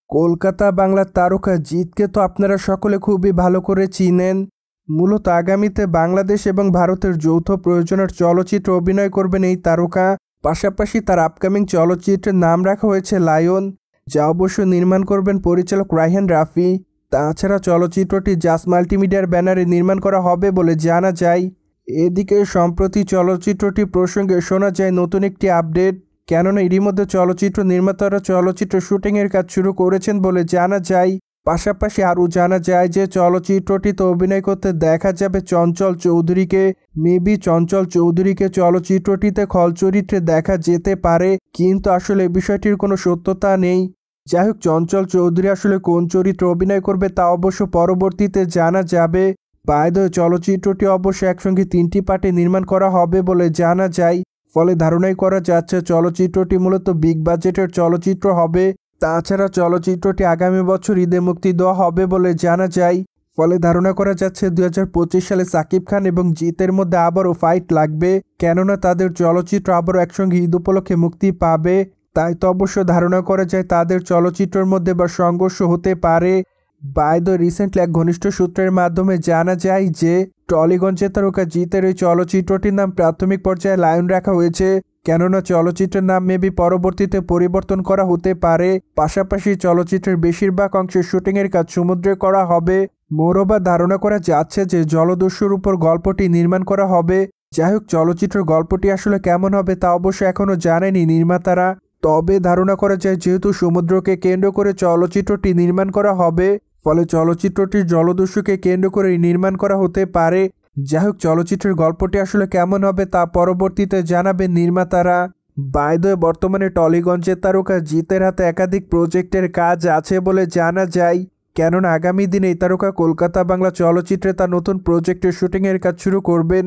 কলকাতা বাংলার তারকা জিতকে তো আপনারা সকলে খুবই ভালো করে চিনেন। মূলত আগামীতে বাংলাদেশ এবং ভারতের যৌথ প্রযোজনার চলচ্চিত্রে অভিনয় করবেন এই তারকা। পাশাপাশি তার আপকামিং চলচ্চিত্রের নাম রাখা হয়েছে লায়ন, যা অবশ্য নির্মাণ করবেন পরিচালক রায়হান রাফি। তাছাড়া চলচ্চিত্রটি জাস মাল্টিমিডিয়ার ব্যানারে নির্মাণ করা হবে বলে জানা যায়। এদিকে সম্প্রতি চলচ্চিত্রটি প্রসঙ্গে শোনা যায় নতুন একটি আপডেট, কেননা এরই মধ্যে চলচ্চিত্র নির্মাতারা চলচ্চিত্র শুটিংয়ের কাজ শুরু করেছেন বলে জানা যায়। পাশাপাশি আরও জানা যায় যে চলচ্চিত্রটিতে অভিনয় করতে দেখা যাবে চঞ্চল চৌধুরীকে। মেবি চঞ্চল চৌধুরীকে চলচ্চিত্রটিতে খল চরিত্রে দেখা যেতে পারে, কিন্তু আসলে বিষয়টির কোনো সত্যতা নেই। যাই হোক, চঞ্চল চৌধুরী আসলে কোন চরিত্রে অভিনয় করবে তা অবশ্য পরবর্তীতে জানা যাবে। বাই দ্য ওয়ে, চলচ্চিত্রটি অবশ্য একসঙ্গে 3টি পার্টে নির্মাণ করা হবে বলে জানা যায়। ফলে ধারণাই করা যাচ্ছে চলচ্চিত্রটি মূলত বিগ বাজেটের চলচ্চিত্র হবে। তাছাড়া চলচ্চিত্রটি আগামী বছর ঈদে মুক্তি দেওয়া হবে বলে জানা যায়। ফলে ধারণা করা যাচ্ছে 2025 সালে সাকিব খান এবং জিতের মধ্যে আবারও ফাইট লাগবে, কেননা তাদের চলচ্চিত্র আবারও একসঙ্গে ঈদ উপলক্ষে মুক্তি পাবে। তাই তো অবশ্য ধারণা করা যায় তাদের চলচ্চিত্রের মধ্যে বা সংঘর্ষ হতে পারে। বাই দ্য রিসেন্টলি এক ঘনিষ্ঠ সূত্রের মাধ্যমে জানা যায় যে টলিগঞ্জের তারকা জিতের এই চলচ্চিত্রটির নাম প্রাথমিক পর্যায়ে লায়ন রাখা হয়েছে, কেননা চলচ্চিত্রের নাম মেবি পরবর্তীতে পরিবর্তন করা হতে পারে। পাশাপাশি চলচ্চিত্রের বেশিরভাগ অংশের শুটিংয়ের কাজ সমুদ্রে করা হবে। মোরোবা ধারণা করা যাচ্ছে যে জলদস্যুর উপর গল্পটি নির্মাণ করা হবে। যাই হোক, চলচ্চিত্রের গল্পটি আসলে কেমন হবে তা অবশ্য এখনও জানেনি নির্মাতারা। তবে ধারণা করা যায় যেহেতু সমুদ্রকে কেন্দ্র করে চলচ্চিত্রটি নির্মাণ করা হবে, ফলে চলচ্চিত্রটির জলদস্যুকে কেন্দ্র করে নির্মাণ করা হতে পারে। যাই হোক, চলচ্চিত্রের গল্পটি আসলে কেমন হবে তা পরবর্তীতে জানাবেন নির্মাতারা। বাই দ্য ওয়ে, বর্তমানে টলিগঞ্জের তারকা জিতের হাতে একাধিক প্রজেক্টের কাজ আছে বলে জানা যায়, কেননা আগামী দিনে এই তারকা কলকাতা বাংলা চলচ্চিত্রে তার নতুন প্রজেক্টের শুটিংয়ের কাজ শুরু করবেন।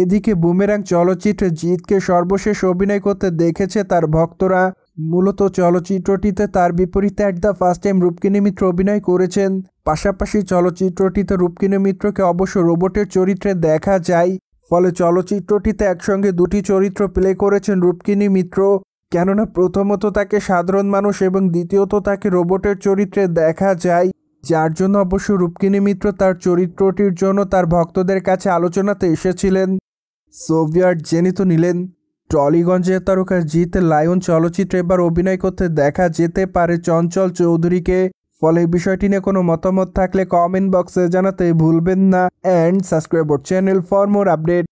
এদিকে বুমেরাং চলচ্চিত্রে জিতকে সর্বশেষ অভিনয় করতে দেখেছে তার ভক্তরা। মূলত চলচ্চিত্রটিতে তার বিপরীতে অ্যাট দ্য ফার্স্ট টাইম রূপকিনী মিত্র অভিনয় করেছেন। পাশাপাশি চলচ্চিত্রটিতে রূপকিনী মিত্রকে অবশ্য রোবটের চরিত্রে দেখা যায়। ফলে চলচ্চিত্রটিতে একসঙ্গে 2টি চরিত্র প্লে করেছেন রূপকিনী মিত্র, কেননা প্রথমত তাকে সাধারণ মানুষ এবং দ্বিতীয়ত তাকে রোবটের চরিত্রে দেখা যায়, যার জন্য অবশ্য রূপকিনী মিত্র তার চরিত্রটির জন্য তার ভক্তদের কাছে আলোচনাতে এসেছিলেন। সোভিয়ার জেনে তো নিলেন টলিগঞ্জের তারকা জিত লায়ন চলচ্চিত্রে এবার অভিনয় করতে দেখা যেতে পারে চঞ্চল চৌধুরীকে। ফলে এই বিষয়টি নিয়ে কোনো মতামত থাকলে কমেন্ট বক্সে জানাতে ভুলবেন না। And subscribe our channel for more update.